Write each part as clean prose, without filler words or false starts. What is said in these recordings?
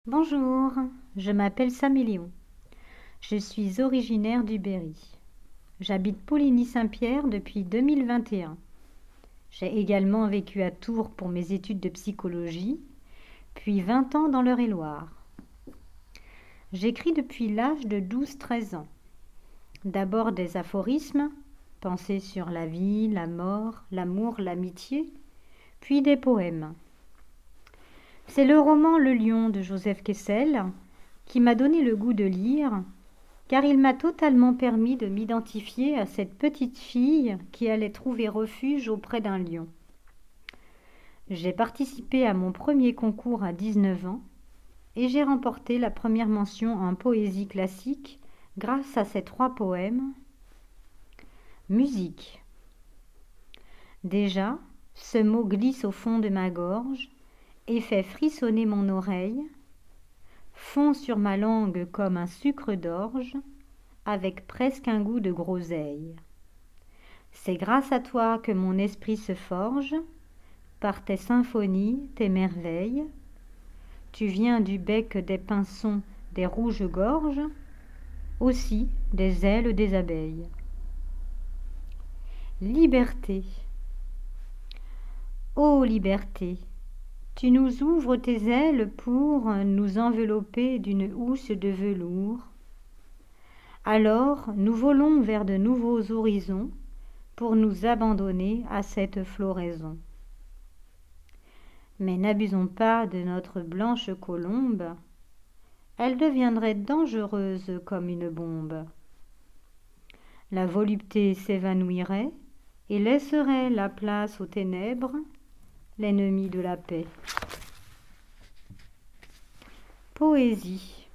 Bonjour, je m'appelle Saméléon. Je suis originaire du Berry. J'habite Poligny-Saint-Pierre depuis 2021. J'ai également vécu à Tours pour mes études de psychologie, puis 20 ans dans l'Eure-et-Loir. J'écris depuis l'âge de 12-13 ans. D'abord des aphorismes, pensées sur la vie, la mort, l'amour, l'amitié, puis des poèmes. C'est le roman Le Lion de Joseph Kessel qui m'a donné le goût de lire, car il m'a totalement permis de m'identifier à cette petite fille qui allait trouver refuge auprès d'un lion. J'ai participé à mon premier concours à 19 ans et j'ai remporté la première mention en poésie classique grâce à ces 3 poèmes. Musique. Déjà, ce mot glisse au fond de ma gorge et fait frissonner mon oreille, fond sur ma langue comme un sucre d'orge, avec presque un goût de groseille. C'est grâce à toi que mon esprit se forge, par tes symphonies, tes merveilles. Tu viens du bec des pinsons, des rouges gorges, aussi des ailes des abeilles. Liberté. Ô liberté, tu nous ouvres tes ailes pour nous envelopper d'une housse de velours. Alors nous volons vers de nouveaux horizons pour nous abandonner à cette floraison. Mais n'abusons pas de notre blanche colombe, elle deviendrait dangereuse comme une bombe. La volupté s'évanouirait et laisserait la place aux ténèbres, l'ennemi de la paix. Poésie.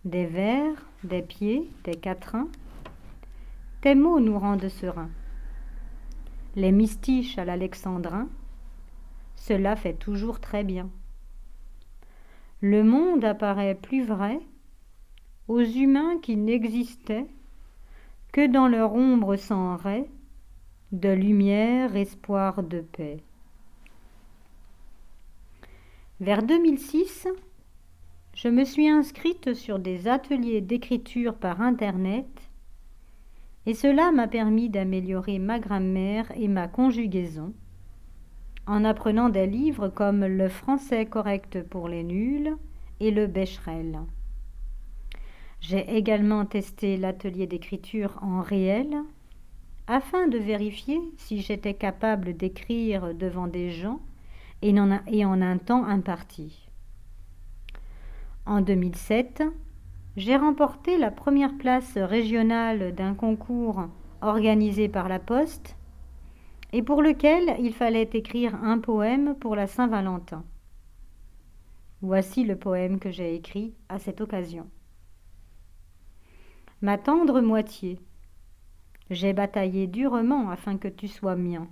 Des vers, des pieds, des quatrains, tes mots nous rendent sereins. Les mystiches à l'alexandrin, cela fait toujours très bien. Le monde apparaît plus vrai aux humains qui n'existaient que dans leur ombre sans rais, de lumière, espoir de paix. Vers 2006, je me suis inscrite sur des ateliers d'écriture par Internet et cela m'a permis d'améliorer ma grammaire et ma conjugaison en apprenant des livres comme Le français correct pour les nuls et le Becherel. J'ai également testé l'atelier d'écriture en réel afin de vérifier si j'étais capable d'écrire devant des gens et en un temps imparti. En 2007, j'ai remporté la première place régionale d'un concours organisé par la Poste et pour lequel il fallait écrire un poème pour la Saint-Valentin. Voici le poème que j'ai écrit à cette occasion. Ma tendre moitié, j'ai bataillé durement afin que tu sois mien,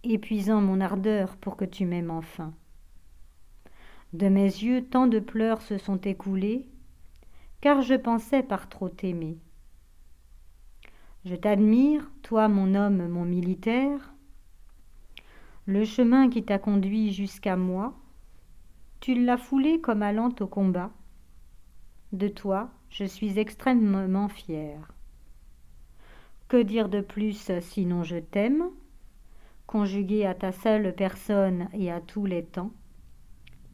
épuisant mon ardeur pour que tu m'aimes enfin. De mes yeux tant de pleurs se sont écoulés, car je pensais par trop t'aimer. Je t'admire, toi mon homme, mon militaire. Le chemin qui t'a conduit jusqu'à moi, tu l'as foulé comme allant au combat. De toi, je suis extrêmement fière. Que dire de plus sinon je t'aime, conjugué à ta seule personne et à tous les temps.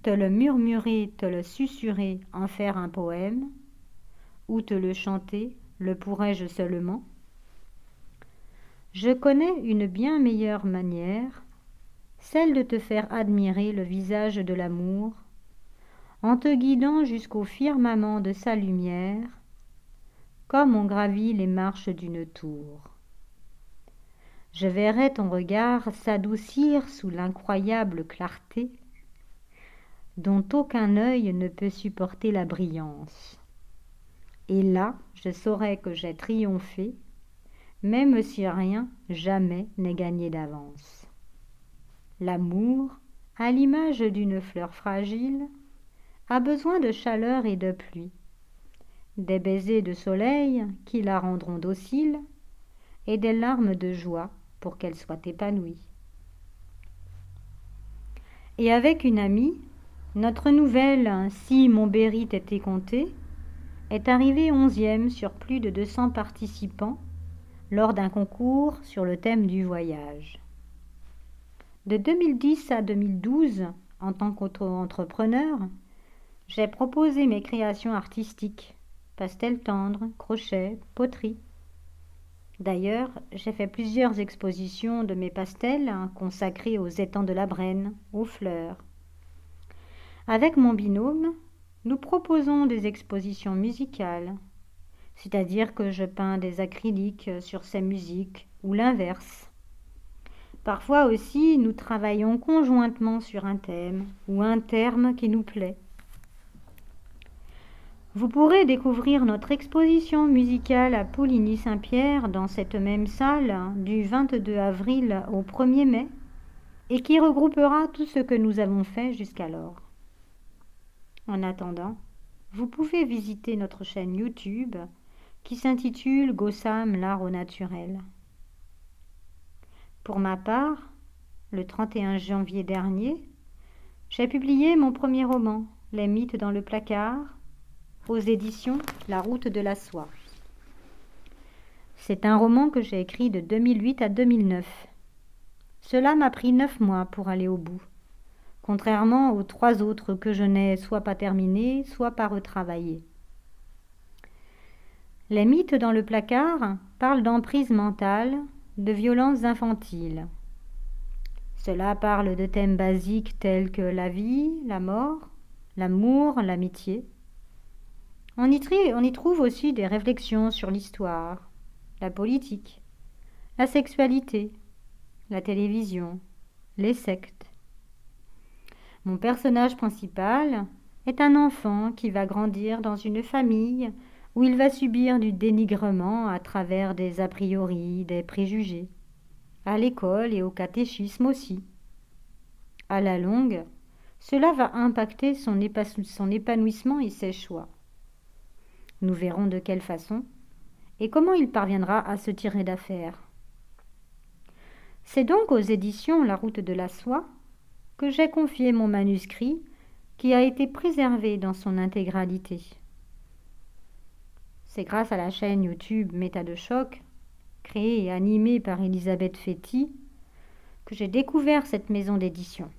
Te le murmurer, te le susurrer, en faire un poème, ou te le chanter, le pourrais-je seulement? Je connais une bien meilleure manière, celle de te faire admirer le visage de l'amour, en te guidant jusqu'au firmament de sa lumière, comme on gravit les marches d'une tour. Je verrai ton regard s'adoucir sous l'incroyable clarté, dont aucun œil ne peut supporter la brillance. Et là, je saurai que j'ai triomphé, même si rien, jamais, n'est gagné d'avance. L'amour, à l'image d'une fleur fragile, a besoin de chaleur et de pluie, des baisers de soleil qui la rendront docile, et des larmes de joie pour qu'elle soit épanouie. Et avec une amie, Notre nouvelle « Si mon Bérite était compté » est arrivée 11e sur plus de 200 participants lors d'un concours sur le thème du voyage. De 2010 à 2012, en tant qu'auto-entrepreneur, j'ai proposé mes créations artistiques, pastels tendres, crochets, poterie. D'ailleurs, j'ai fait plusieurs expositions de mes pastels consacrés aux étangs de la Brenne, aux fleurs. Avec mon binôme, nous proposons des expositions musicales, c'est-à-dire que je peins des acryliques sur ces musiques ou l'inverse. Parfois aussi, nous travaillons conjointement sur un thème ou un terme qui nous plaît. Vous pourrez découvrir notre exposition musicale à Pouligny-Saint-Pierre dans cette même salle du 22 avril au 1er mai et qui regroupera tout ce que nous avons fait jusqu'alors. En attendant, vous pouvez visiter notre chaîne YouTube qui s'intitule Gossam l'art au naturel. Pour ma part, le 31 janvier dernier, j'ai publié mon premier roman, Les mythes dans le placard, aux éditions La Route de la Soie. C'est un roman que j'ai écrit de 2008 à 2009. Cela m'a pris 9 mois pour aller au bout, contrairement aux 3 autres que je n'ai soit pas terminés, soit pas retravaillés. Les mythes dans le placard parlent d'emprise mentale, de violences infantiles. Cela parle de thèmes basiques tels que la vie, la mort, l'amour, l'amitié. On y trouve aussi des réflexions sur l'histoire, la politique, la sexualité, la télévision, les sectes. Mon personnage principal est un enfant qui va grandir dans une famille où il va subir du dénigrement à travers des a priori, des préjugés, à l'école et au catéchisme aussi. À la longue, cela va impacter son épanouissement et ses choix. Nous verrons de quelle façon et comment il parviendra à se tirer d'affaire. C'est donc aux éditions La Route de la Soie que j'ai confié mon manuscrit qui a été préservé dans son intégralité. C'est grâce à la chaîne YouTube Méta de Choc, créée et animée par Elisabeth Fetty, que j'ai découvert cette maison d'édition.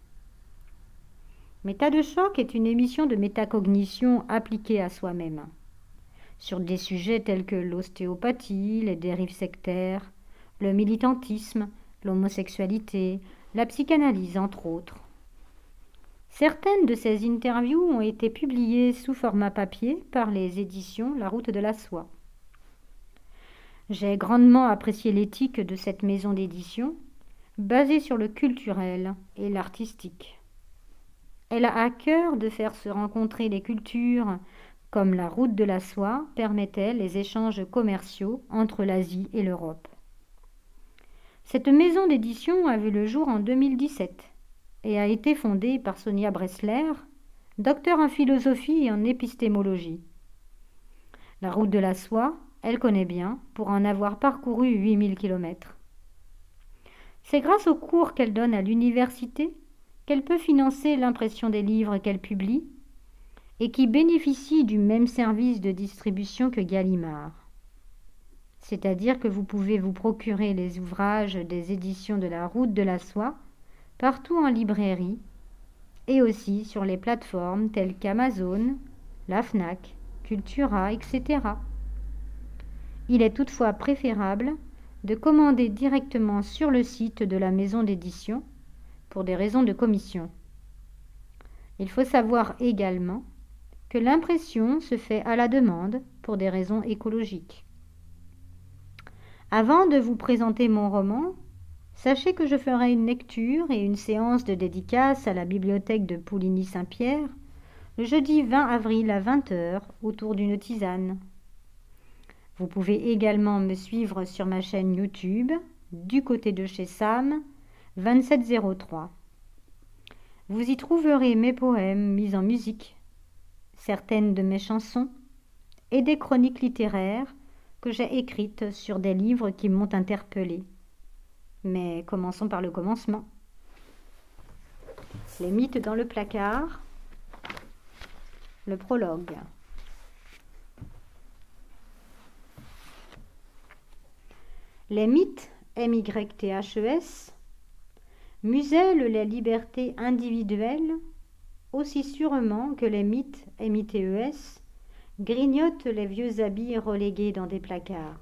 Méta de Choc est une émission de métacognition appliquée à soi-même, sur des sujets tels que l'ostéopathie, les dérives sectaires, le militantisme, l'homosexualité, la psychanalyse entre autres. Certaines de ces interviews ont été publiées sous format papier par les éditions La Route de la Soie. J'ai grandement apprécié l'éthique de cette maison d'édition, basée sur le culturel et l'artistique. Elle a à cœur de faire se rencontrer les cultures, comme La Route de la Soie permettait les échanges commerciaux entre l'Asie et l'Europe. Cette maison d'édition a vu le jour en 2017 et a été fondée par Sonia Bressler, docteur en philosophie et en épistémologie. La Route de la Soie, elle connaît bien pour en avoir parcouru 8000 km. C'est grâce aux cours qu'elle donne à l'université qu'elle peut financer l'impression des livres qu'elle publie et qui bénéficient du même service de distribution que Gallimard. C'est-à-dire que vous pouvez vous procurer les ouvrages des éditions de La Route de la Soie partout en librairie et aussi sur les plateformes telles qu'Amazon, la Fnac, Cultura, etc. Il est toutefois préférable de commander directement sur le site de la maison d'édition pour des raisons de commission. Il faut savoir également que l'impression se fait à la demande pour des raisons écologiques. Avant de vous présenter mon roman, sachez que je ferai une lecture et une séance de dédicace à la bibliothèque de Pouligny-Saint-Pierre le jeudi 20 avril à 20 h autour d'une tisane. Vous pouvez également me suivre sur ma chaîne YouTube, du côté de chez Sam, 2703. Vous y trouverez mes poèmes mis en musique, certaines de mes chansons et des chroniques littéraires que j'ai écrites sur des livres qui m'ont interpellée. Mais commençons par le commencement. Les mythes dans le placard Le prologue. Les mythes, MYTHES, musellent les libertés individuelles aussi sûrement que les mythes, MITES, grignotent les vieux habits relégués dans des placards.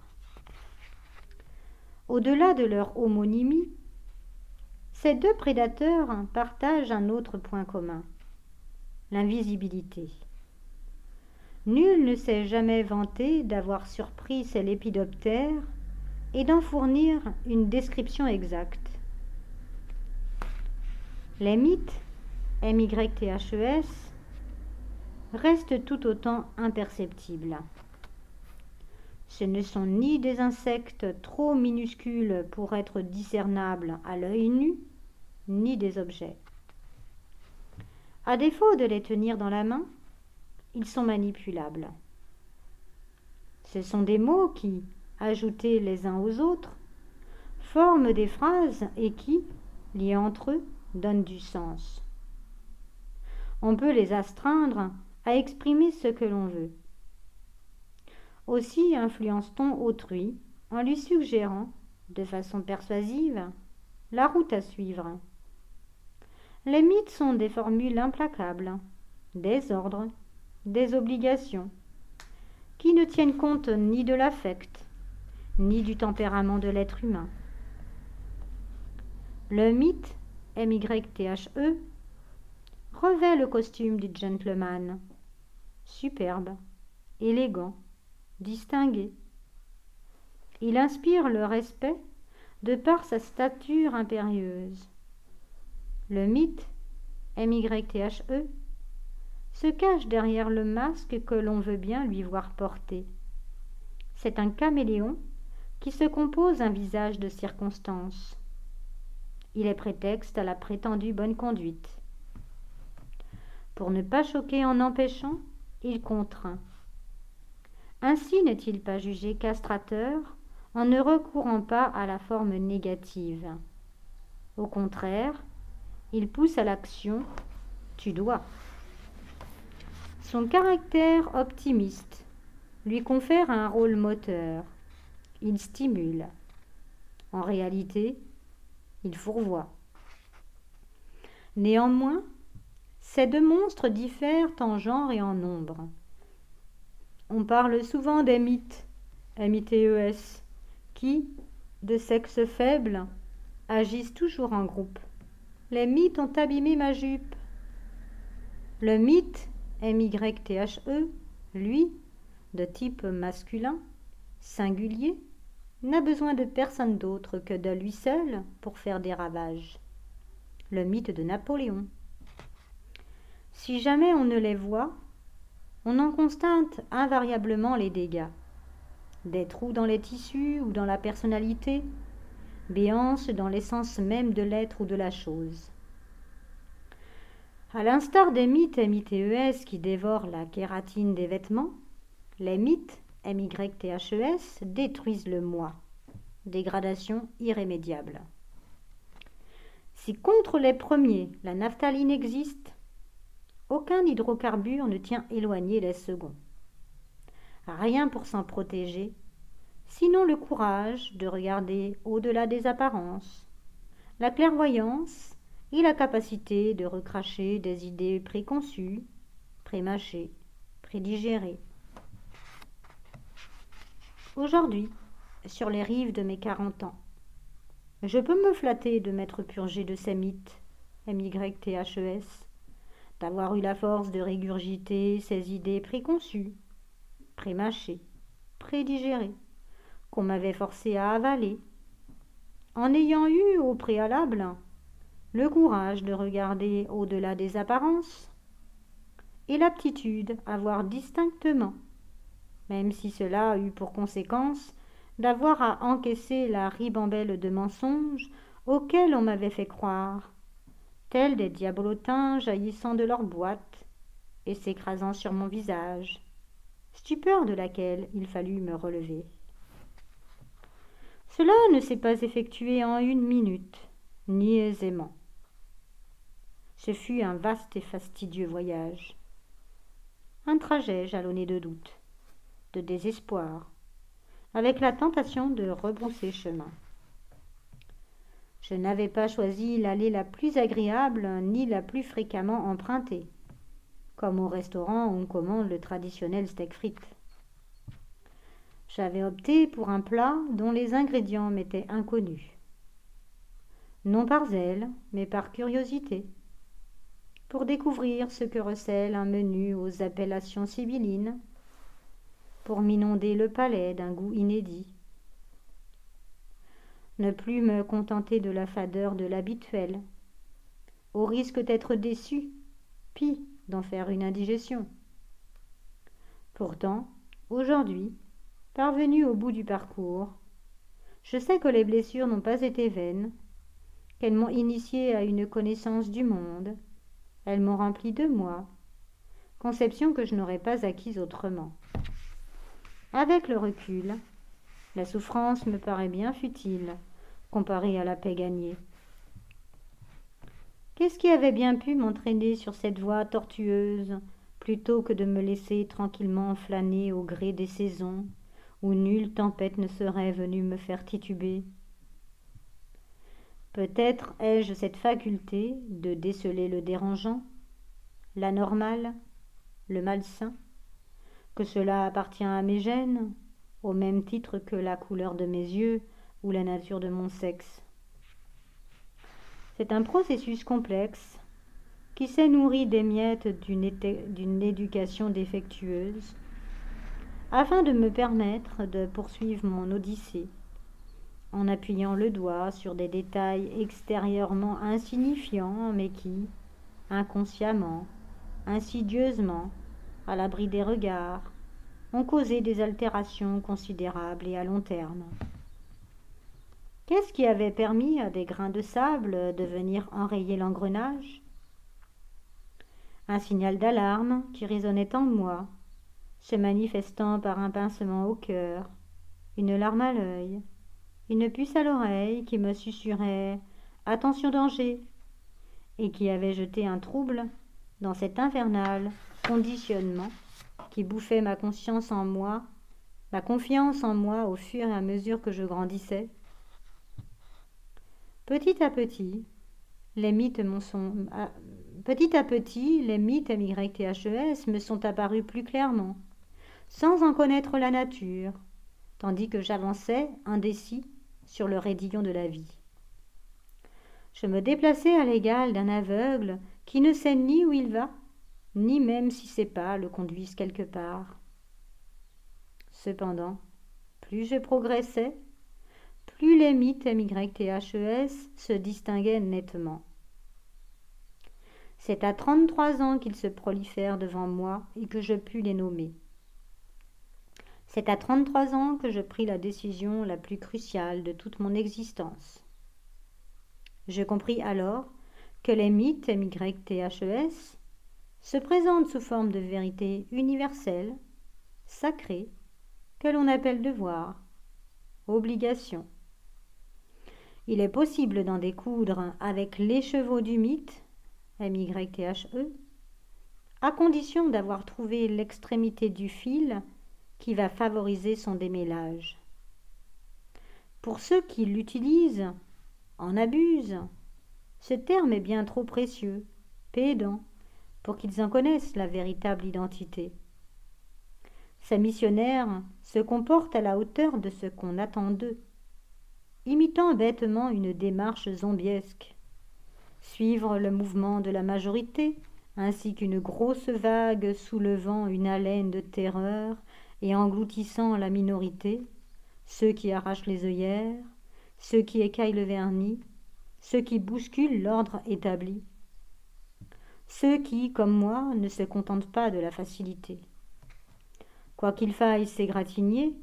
Au-delà de leur homonymie, ces deux prédateurs partagent un autre point commun, l'invisibilité. Nul ne s'est jamais vanté d'avoir surpris ces lépidoptères et d'en fournir une description exacte. Les mythes, MYTHES, restent tout autant imperceptibles. Ce ne sont ni des insectes trop minuscules pour être discernables à l'œil nu, ni des objets. À défaut de les tenir dans la main, ils sont manipulables. Ce sont des mots qui, ajoutés les uns aux autres, forment des phrases et qui, liés entre eux, donnent du sens. On peut les astreindre à exprimer ce que l'on veut. Aussi influence-t-on autrui en lui suggérant, de façon persuasive, la route à suivre. Les mythes sont des formules implacables, des ordres, des obligations, qui ne tiennent compte ni de l'affect, ni du tempérament de l'être humain. Le mythe, MYTHE, revêt le costume du gentleman, superbe, élégant, distingué. Il inspire le respect de par sa stature impérieuse. Le mythe, MYTHE, se cache derrière le masque que l'on veut bien lui voir porter. C'est un caméléon qui se compose un visage de circonstance. Il est prétexte à la prétendue bonne conduite. Pour ne pas choquer en empêchant, il contraint. Ainsi n'est-il pas jugé castrateur en ne recourant pas à la forme négative. Au contraire, il pousse à l'action « tu dois ». Son caractère optimiste lui confère un rôle moteur. Il stimule. En réalité, il fourvoie. Néanmoins, ces deux monstres diffèrent en genre et en nombre. On parle souvent des mythes, MITES, qui, de sexe faible, agissent toujours en groupe. Les mythes ont abîmé ma jupe. Le mythe, MYTHE, lui, de type masculin, singulier, n'a besoin de personne d'autre que de lui seul pour faire des ravages. Le mythe de Napoléon. Si jamais on ne les voit, on en constate invariablement les dégâts. Des trous dans les tissus ou dans la personnalité, béances dans l'essence même de l'être ou de la chose. À l'instar des mythes MITES qui dévorent la kératine des vêtements, les mythes MYTHES détruisent le moi. Dégradation irrémédiable. Si contre les premiers la naphtaline existe, aucun hydrocarbure ne tient éloigné les seconds. Rien pour s'en protéger, sinon le courage de regarder au-delà des apparences, la clairvoyance et la capacité de recracher des idées préconçues, prémâchées, prédigérées. Aujourd'hui, sur les rives de mes 40 ans, je peux me flatter de m'être purgé de ces mythes, MYTHES, d'avoir eu la force de régurgiter ces idées préconçues, prémâchées, prédigérées, qu'on m'avait forcé à avaler, en ayant eu au préalable le courage de regarder au-delà des apparences et l'aptitude à voir distinctement, même si cela a eu pour conséquence d'avoir à encaisser la ribambelle de mensonges auxquels on m'avait fait croire, tels des diabolotins jaillissant de leur boîte et s'écrasant sur mon visage, stupeur de laquelle il fallut me relever. Cela ne s'est pas effectué en 1 minute, ni aisément. Ce fut un vaste et fastidieux voyage. Un trajet jalonné de doutes, de désespoir, avec la tentation de rebrousser chemin. Je n'avais pas choisi l'allée la plus agréable ni la plus fréquemment empruntée, comme au restaurant où on commande le traditionnel steak frites. J'avais opté pour un plat dont les ingrédients m'étaient inconnus. Non par zèle, mais par curiosité, pour découvrir ce que recèle un menu aux appellations sibyllines, pour m'inonder le palais d'un goût inédit. Ne plus me contenter de la fadeur de l'habituel, au risque d'être déçu, pis d'en faire une indigestion. Pourtant, aujourd'hui, parvenu au bout du parcours, je sais que les blessures n'ont pas été vaines, qu'elles m'ont initié à une connaissance du monde, elles m'ont rempli de moi, conception que je n'aurais pas acquise autrement. Avec le recul, la souffrance me paraît bien futile, comparée à la paix gagnée. Qu'est-ce qui avait bien pu m'entraîner sur cette voie tortueuse, plutôt que de me laisser tranquillement flâner au gré des saisons, où nulle tempête ne serait venue me faire tituber? Peut-être ai-je cette faculté de déceler le dérangeant, l'anormal, le malsain, que cela appartient à mes gènes, au même titre que la couleur de mes yeux ou la nature de mon sexe. C'est un processus complexe qui s'est nourri des miettes d'une éducation défectueuse, afin de me permettre de poursuivre mon odyssée, en appuyant le doigt sur des détails extérieurement insignifiants, mais qui, inconsciemment, insidieusement, à l'abri des regards, ont causé des altérations considérables et à long terme. Qu'est-ce qui avait permis à des grains de sable de venir enrayer l'engrenage? Un signal d'alarme qui résonnait en moi, se manifestant par un pincement au cœur, une larme à l'œil, une puce à l'oreille qui me susurrait « Attention danger !» et qui avait jeté un trouble dans cet infernal conditionnement qui bouffait ma conscience en moi, ma confiance en moi au fur et à mesure que je grandissais. Petit à petit, les mythes MYTHES me sont apparus plus clairement, sans en connaître la nature, tandis que j'avançais, indécis, sur le raidillon de la vie. Je me déplaçais à l'égal d'un aveugle qui ne sait ni où il va, ni même si ses pas le conduisent quelque part. Cependant, plus je progressais, plus les mythes MYTHES se distinguaient nettement. C'est à 33 ans qu'ils se prolifèrent devant moi et que je pus les nommer. C'est à 33 ans que je pris la décision la plus cruciale de toute mon existence. Je compris alors que les mythes MYTHES se présentent sous forme de vérité universelle, sacrée, que l'on appelle devoir, obligation. Il est possible d'en découdre avec l'écheveau du mythe, MYTHE, à condition d'avoir trouvé l'extrémité du fil qui va favoriser son démêlage. Pour ceux qui l'utilisent, en abusent, ce terme est bien trop précieux, pédant, pour qu'ils en connaissent la véritable identité. Ces missionnaires se comportent à la hauteur de ce qu'on attend d'eux, imitant bêtement une démarche zombiesque, suivre le mouvement de la majorité, ainsi qu'une grosse vague soulevant une haleine de terreur et engloutissant la minorité, ceux qui arrachent les œillères, ceux qui écaillent le vernis, ceux qui bousculent l'ordre établi, ceux qui, comme moi, ne se contentent pas de la facilité. Quoi qu'il faille s'égratigner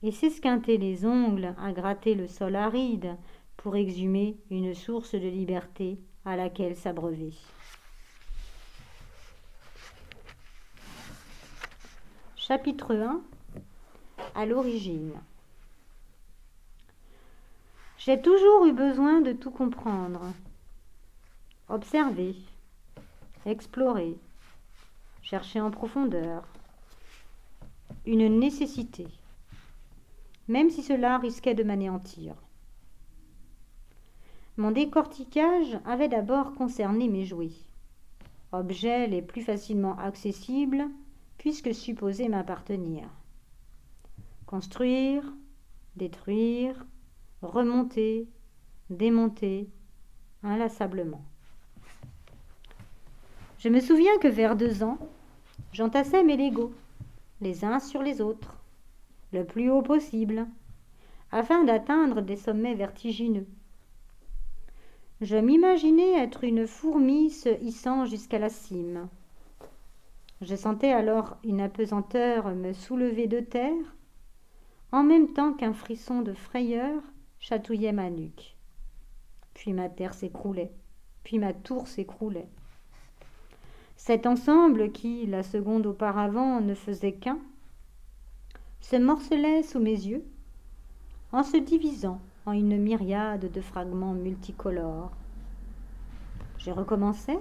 et s'esquinter les ongles à gratter le sol aride pour exhumer une source de liberté à laquelle s'abreuver. Chapitre 1. À l'origine. J'ai toujours eu besoin de tout comprendre, observer, explorer, chercher en profondeur, une nécessité, même si cela risquait de m'anéantir. Mon décortiquage avait d'abord concerné mes jouets, objets les plus facilement accessibles puisque supposés m'appartenir. Construire, détruire, remonter, démonter, inlassablement. Je me souviens que vers 2 ans, j'entassais mes Legos, les uns sur les autres, le plus haut possible, afin d'atteindre des sommets vertigineux. Je m'imaginais être une fourmi se hissant jusqu'à la cime. Je sentais alors une apesanteur me soulever de terre, en même temps qu'un frisson de frayeur chatouillait ma nuque. Puis ma terre s'écroulait, puis ma tour s'écroulait. Cet ensemble qui, la seconde auparavant, ne faisait qu'un, se morcelait sous mes yeux, en se divisant en une myriade de fragments multicolores. Je recommençais,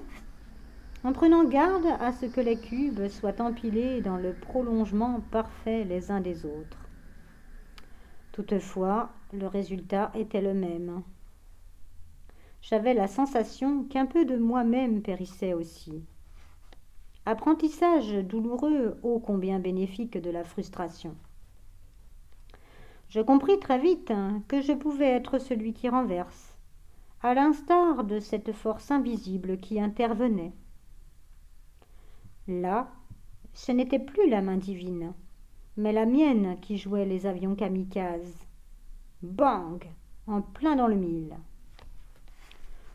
en prenant garde à ce que les cubes soient empilés dans le prolongement parfait les uns des autres. Toutefois, le résultat était le même. J'avais la sensation qu'un peu de moi-même périssait aussi. Apprentissage douloureux, ô combien bénéfique de la frustration. Je compris très vite que je pouvais être celui qui renverse, à l'instar de cette force invisible qui intervenait. Là, ce n'était plus la main divine, mais la mienne qui jouait les avions kamikazes. Bang! En plein dans le mille.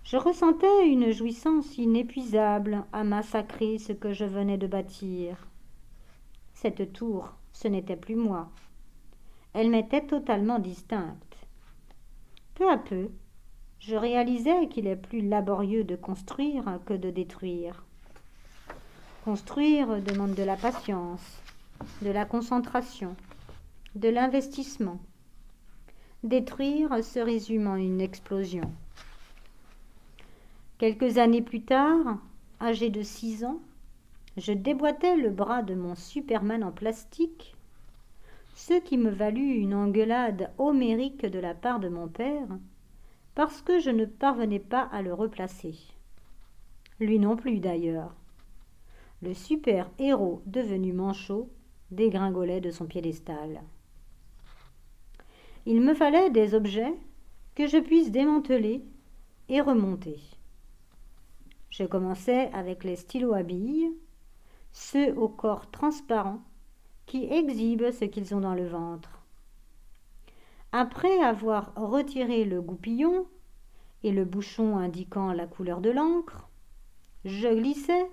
Je ressentais une jouissance inépuisable à massacrer ce que je venais de bâtir. Cette tour, ce n'était plus moi. Elle m'était totalement distincte. Peu à peu, je réalisais qu'il est plus laborieux de construire que de détruire. Construire demande de la patience, de la concentration, de l'investissement. Détruire se résume en une explosion. Quelques années plus tard, âgé de 6 ans, je déboîtais le bras de mon Superman en plastique, ce qui me valut une engueulade homérique de la part de mon père, parce que je ne parvenais pas à le replacer. Lui non plus d'ailleurs. Le super-héros devenu manchot dégringolait de son piédestal. Il me fallait des objets que je puisse démanteler et remonter. Je commençais avec les stylos à billes, ceux au corps transparent qui exhibent ce qu'ils ont dans le ventre. Après avoir retiré le goupillon et le bouchon indiquant la couleur de l'encre, je glissais,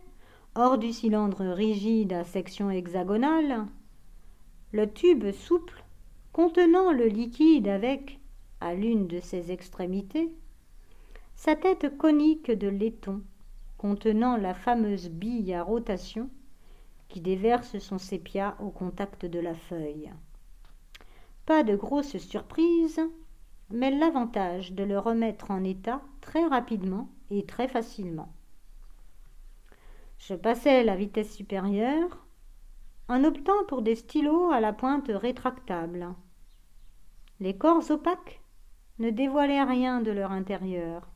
hors du cylindre rigide à section hexagonale, le tube souple contenant le liquide avec, à l'une de ses extrémités, sa tête conique de laiton contenant la fameuse bille à rotation qui déverse son sépia au contact de la feuille. Pas de grosse surprise, mais l'avantage de le remettre en état très rapidement et très facilement. Je passais la vitesse supérieure en optant pour des stylos à la pointe rétractable. Les corps opaques ne dévoilaient rien de leur intérieur,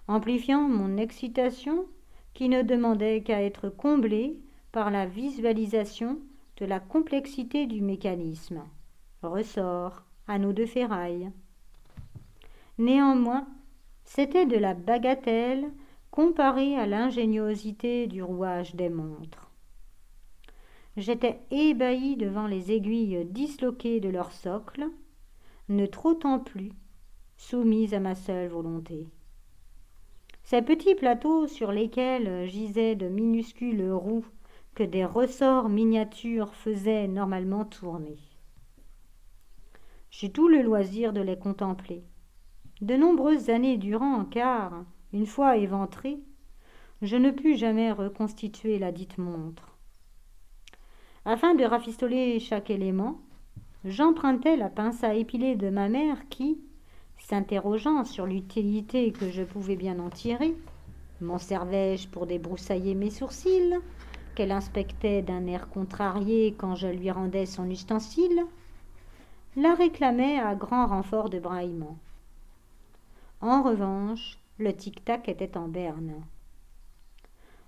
amplifiant mon excitation qui ne demandait qu'à être comblée par la visualisation de la complexité du mécanisme. Ressort, anneaux de ferraille. Néanmoins, c'était de la bagatelle comparée à l'ingéniosité du rouage des montres. J'étais ébahi devant les aiguilles disloquées de leur socle, ne trottant plus, soumise à ma seule volonté. Ces petits plateaux sur lesquels gisaient de minuscules roues que des ressorts miniatures faisaient normalement tourner. J'eus tout le loisir de les contempler, de nombreuses années durant, car, une fois éventrée, je ne pus jamais reconstituer la dite montre. Afin de rafistoler chaque élément, j'empruntais la pince à épiler de ma mère qui, s'interrogeant sur l'utilité que je pouvais bien en tirer, m'en servais-je pour débroussailler mes sourcils, qu'elle inspectait d'un air contrarié quand je lui rendais son ustensile, la réclamait à grand renfort de braillements. En revanche, le tic-tac était en berne.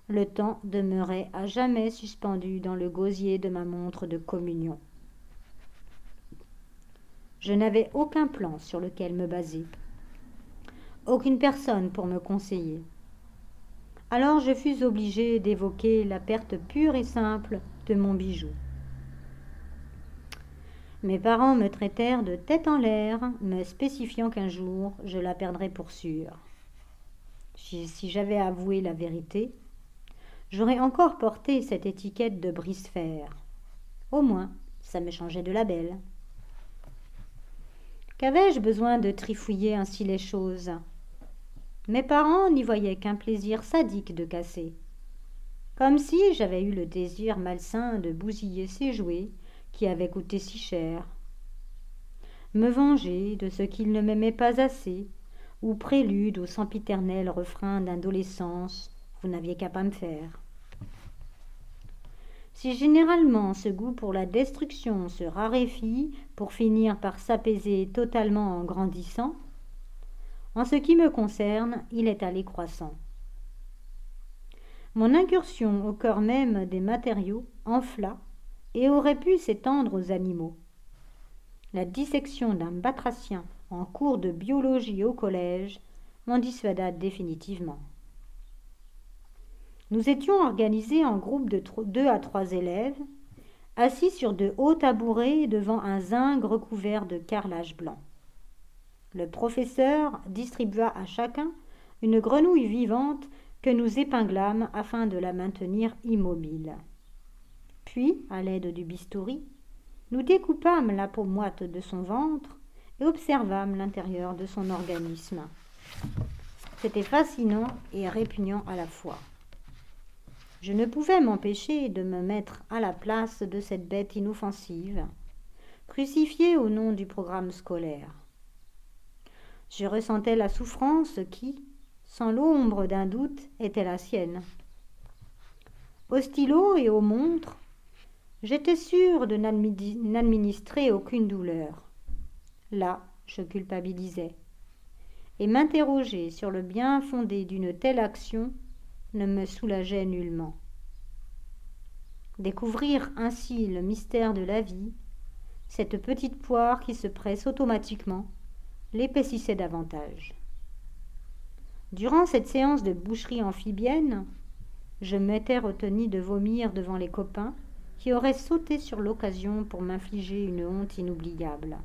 Le temps demeurait à jamais suspendu dans le gosier de ma montre de communion. Je n'avais aucun plan sur lequel me baser, aucune personne pour me conseiller. Alors je fus obligée d'évoquer la perte pure et simple de mon bijou. Mes parents me traitèrent de tête en l'air, me spécifiant qu'un jour je la perdrais pour sûr. Si j'avais avoué la vérité, j'aurais encore porté cette étiquette de brise-fer. Au moins, ça me changeait de label. Qu'avais-je besoin de trifouiller ainsi les choses? Mes parents n'y voyaient qu'un plaisir sadique de casser. Comme si j'avais eu le désir malsain de bousiller ces jouets qui avaient coûté si cher. Me venger de ce qu'ils ne m'aimaient pas assez, ou prélude au sempiternel refrain d'adolescence, vous n'aviez qu'à pas me faire. Si généralement ce goût pour la destruction se raréfie pour finir par s'apaiser totalement en grandissant, en ce qui me concerne, il est allé croissant. Mon incursion au cœur même des matériaux enfla et aurait pu s'étendre aux animaux. La dissection d'un batracien en cours de biologie au collège m'en dissuada définitivement. Nous étions organisés en groupe de 2 à 3 élèves, assis sur de hauts tabourets devant un zinc recouvert de carrelage blanc. Le professeur distribua à chacun une grenouille vivante que nous épinglâmes afin de la maintenir immobile. Puis, à l'aide du bistouri, nous découpâmes la peau moite de son ventre et observâmes l'intérieur de son organisme. C'était fascinant et répugnant à la fois. Je ne pouvais m'empêcher de me mettre à la place de cette bête inoffensive, crucifiée au nom du programme scolaire. Je ressentais la souffrance qui, sans l'ombre d'un doute, était la sienne. Au stylo et aux montres, j'étais sûre de n'administrer aucune douleur. Là, je culpabilisais. Et m'interroger sur le bien fondé d'une telle action ne me soulageait nullement. Découvrir ainsi le mystère de la vie, cette petite poire qui se presse automatiquement, l'épaississait davantage. Durant cette séance de boucherie amphibienne, je m'étais retenue de vomir devant les copains qui auraient sauté sur l'occasion pour m'infliger une honte inoubliable.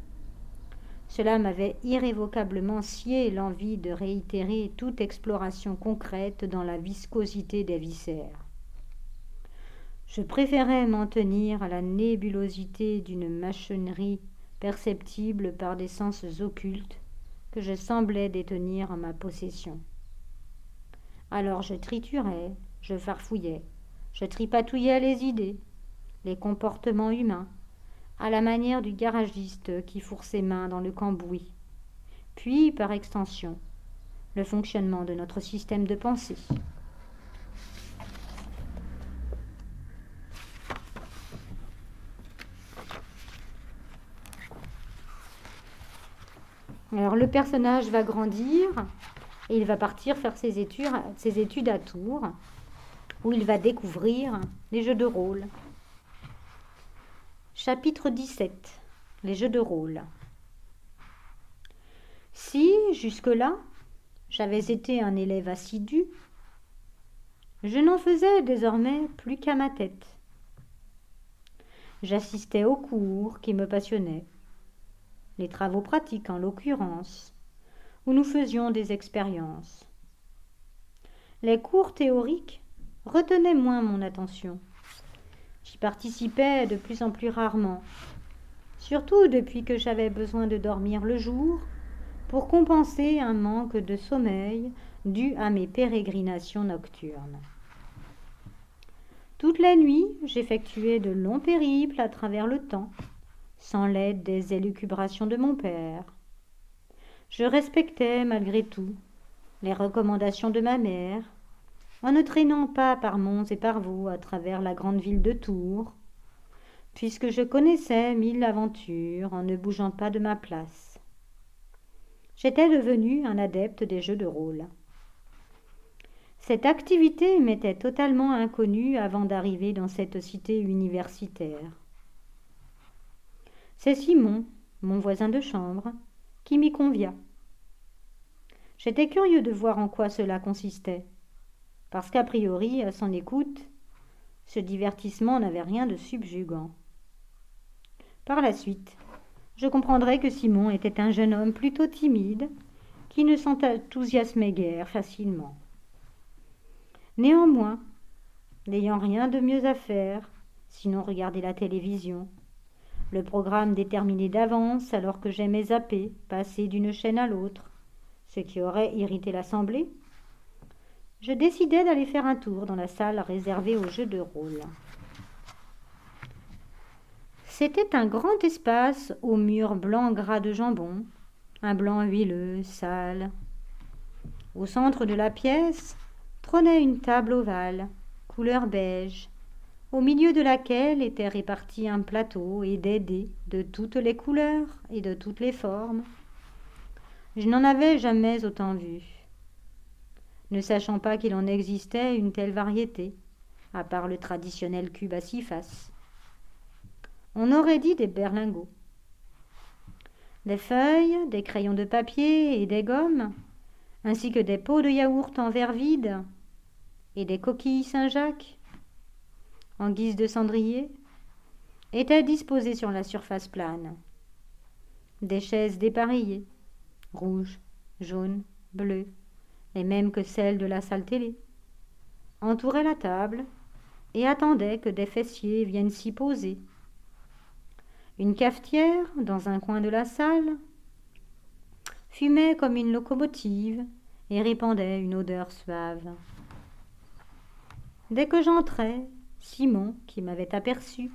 Cela m'avait irrévocablement scié l'envie de réitérer toute exploration concrète dans la viscosité des viscères. Je préférais m'en tenir à la nébulosité d'une machinerie perceptible par des sens occultes que je semblais détenir en ma possession. Alors je triturais, je farfouillais, je tripatouillais les idées, les comportements humains, à la manière du garagiste qui fourre ses mains dans le cambouis, puis, par extension, le fonctionnement de notre système de pensée. Alors le personnage va grandir et il va partir faire ses études à Tours, où il va découvrir les jeux de rôle. Chapitre 17. Les jeux de rôle. Si, jusque-là, j'avais été un élève assidu, je n'en faisais désormais plus qu'à ma tête. J'assistais aux cours qui me passionnaient, les travaux pratiques en l'occurrence, où nous faisions des expériences. Les cours théoriques retenaient moins mon attention. J'y participais de plus en plus rarement, surtout depuis que j'avais besoin de dormir le jour pour compenser un manque de sommeil dû à mes pérégrinations nocturnes. Toutes les nuits, j'effectuais de longs périples à travers le temps, sans l'aide des élucubrations de mon père. Je respectais malgré tout les recommandations de ma mère en ne traînant pas par monts et par vaux à travers la grande ville de Tours, puisque je connaissais 1000 aventures en ne bougeant pas de ma place. J'étais devenu un adepte des jeux de rôle. Cette activité m'était totalement inconnue avant d'arriver dans cette cité universitaire. C'est Simon, mon voisin de chambre, qui m'y convia. J'étais curieux de voir en quoi cela consistait, parce qu'a priori, à son écoute, ce divertissement n'avait rien de subjugant. Par la suite, je comprendrai que Simon était un jeune homme plutôt timide, qui ne s'enthousiasmait guère facilement. Néanmoins, n'ayant rien de mieux à faire, sinon regarder la télévision, le programme déterminé d'avance alors que j'aimais zapper, passer d'une chaîne à l'autre, ce qui aurait irrité l'assemblée, je décidai d'aller faire un tour dans la salle réservée aux jeux de rôle. C'était un grand espace aux murs blancs gras de jambon, un blanc huileux, sale. Au centre de la pièce trônait une table ovale, couleur beige, au milieu de laquelle était réparti un plateau et des dés de toutes les couleurs et de toutes les formes. Je n'en avais jamais autant vu, ne sachant pas qu'il en existait une telle variété, à part le traditionnel cube à 6 faces. On aurait dit des berlingots. Des feuilles, des crayons de papier et des gommes, ainsi que des pots de yaourt en verre vide et des coquilles Saint-Jacques, en guise de cendrier, étaient disposées sur la surface plane. Des chaises dépareillées, rouges, jaunes, bleues, les mêmes que celles de la salle télé, entouraient la table et attendaient que des fessiers viennent s'y poser. Une cafetière, dans un coin de la salle, fumait comme une locomotive et répandait une odeur suave. Dès que j'entrai, Simon, qui m'avait aperçu,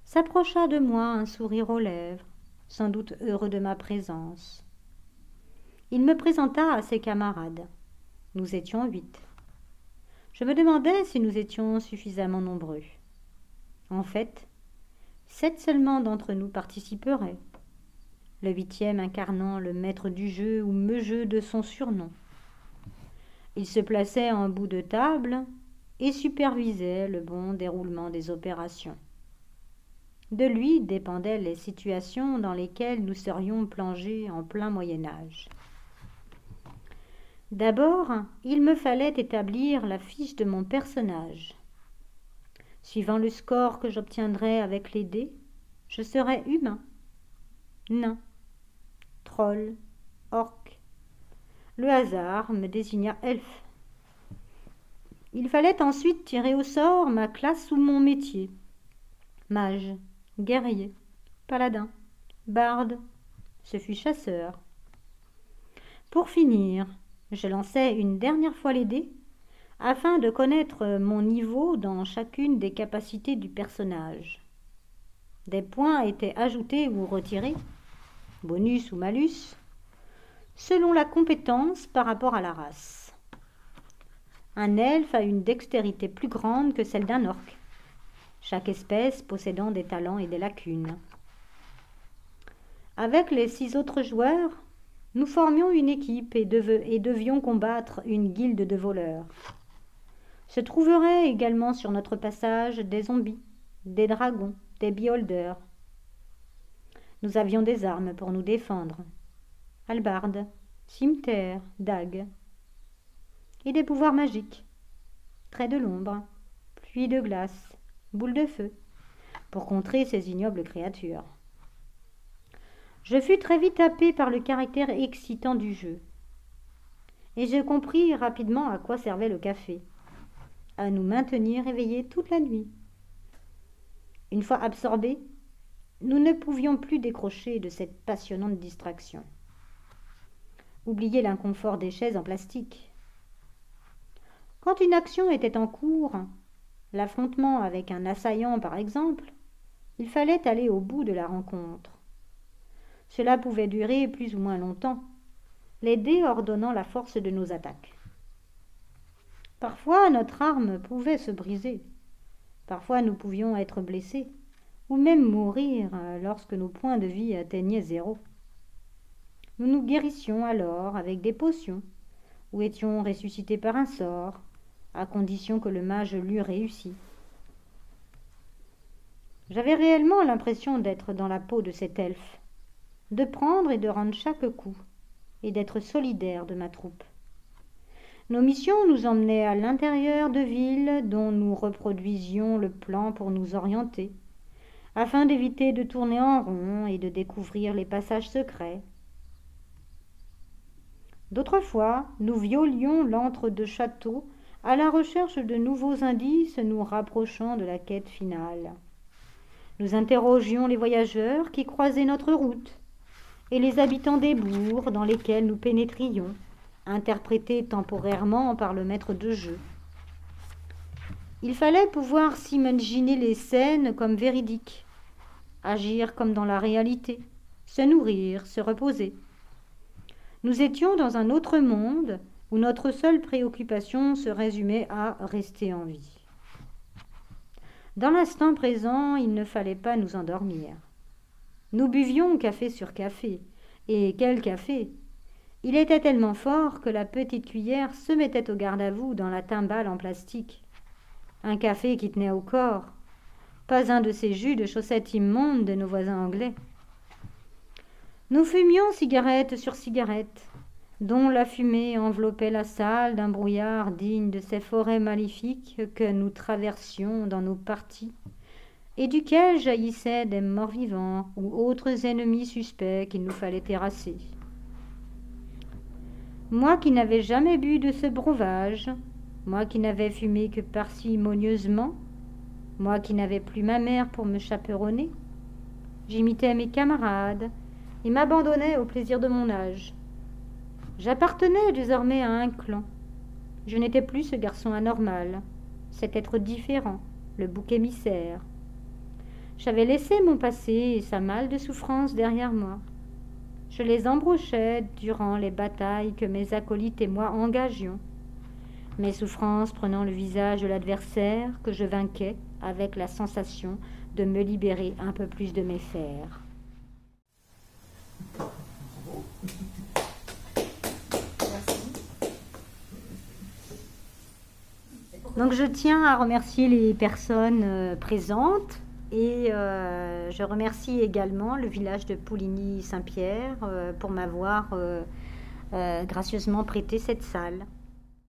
s'approcha de moi, un sourire aux lèvres, sans doute heureux de ma présence. Il me présenta à ses camarades. Nous étions 8. Je me demandais si nous étions suffisamment nombreux. En fait, 7 seulement d'entre nous participeraient, le 8e incarnant le maître du jeu ou meugeux de son surnom. Il se plaçait en bout de table et supervisait le bon déroulement des opérations. De lui dépendaient les situations dans lesquelles nous serions plongés en plein Moyen-Âge. D'abord, il me fallait établir la fiche de mon personnage. Suivant le score que j'obtiendrais avec les dés, je serais humain, nain, troll, orc. Le hasard me désigna elfe. Il fallait ensuite tirer au sort ma classe ou mon métier. Mage, guerrier, paladin, barde, ce fut chasseur. Pour finir, je lançai une dernière fois les dés afin de connaître mon niveau dans chacune des capacités du personnage. Des points étaient ajoutés ou retirés, bonus ou malus, selon la compétence par rapport à la race. Un elfe a une dextérité plus grande que celle d'un orc, chaque espèce possédant des talents et des lacunes. Avec les 6 autres joueurs, nous formions une équipe et devions combattre une guilde de voleurs. Se trouveraient également sur notre passage des zombies, des dragons, des beholders. Nous avions des armes pour nous défendre, hallebardes, cimeterres, dagues, et des pouvoirs magiques, traits de l'ombre, pluie de glace, boules de feu, pour contrer ces ignobles créatures. Je fus très vite happé par le caractère excitant du jeu, et je compris rapidement à quoi servait le café, à nous maintenir éveillés toute la nuit. Une fois absorbés, nous ne pouvions plus décrocher de cette passionnante distraction. Oubliez l'inconfort des chaises en plastique. Quand une action était en cours, l'affrontement avec un assaillant par exemple, il fallait aller au bout de la rencontre. Cela pouvait durer plus ou moins longtemps, les dés ordonnant la force de nos attaques. Parfois notre arme pouvait se briser, parfois nous pouvions être blessés, ou même mourir lorsque nos points de vie atteignaient 0. Nous nous guérissions alors avec des potions, ou étions ressuscités par un sort, à condition que le mage l'eût réussi. J'avais réellement l'impression d'être dans la peau de cet elfe, de prendre et de rendre chaque coup, et d'être solidaire de ma troupe. Nos missions nous emmenaient à l'intérieur de villes dont nous reproduisions le plan pour nous orienter, afin d'éviter de tourner en rond et de découvrir les passages secrets. D'autres fois, nous violions l'antre de château à la recherche de nouveaux indices nous rapprochant de la quête finale. Nous interrogions les voyageurs qui croisaient notre route et les habitants des bourgs dans lesquels nous pénétrions, interprétés temporairement par le maître de jeu. Il fallait pouvoir s'imaginer les scènes comme véridiques, agir comme dans la réalité, se nourrir, se reposer. Nous étions dans un autre monde où notre seule préoccupation se résumait à rester en vie. Dans l'instant présent, il ne fallait pas nous endormir. Nous buvions café sur café, et quel café! Il était tellement fort que la petite cuillère se mettait au garde-à-vous dans la timbale en plastique. Un café qui tenait au corps, pas un de ces jus de chaussettes immondes de nos voisins anglais. Nous fumions cigarette sur cigarette, dont la fumée enveloppait la salle d'un brouillard digne de ces forêts maléfiques que nous traversions dans nos parties, et duquel jaillissaient des morts-vivants ou autres ennemis suspects qu'il nous fallait terrasser. Moi qui n'avais jamais bu de ce breuvage, moi qui n'avais fumé que parcimonieusement, moi qui n'avais plus ma mère pour me chaperonner, j'imitais mes camarades et m'abandonnais au plaisir de mon âge. J'appartenais désormais à un clan. Je n'étais plus ce garçon anormal, cet être différent, le bouc émissaire. J'avais laissé mon passé et sa malle de souffrance derrière moi. Je les embrochais durant les batailles que mes acolytes et moi engagions, mes souffrances prenant le visage de l'adversaire que je vainquais avec la sensation de me libérer un peu plus de mes fers. Donc je tiens à remercier les personnes présentes et je remercie également le village de Pouligny-Saint-Pierre pour m'avoir gracieusement prêté cette salle.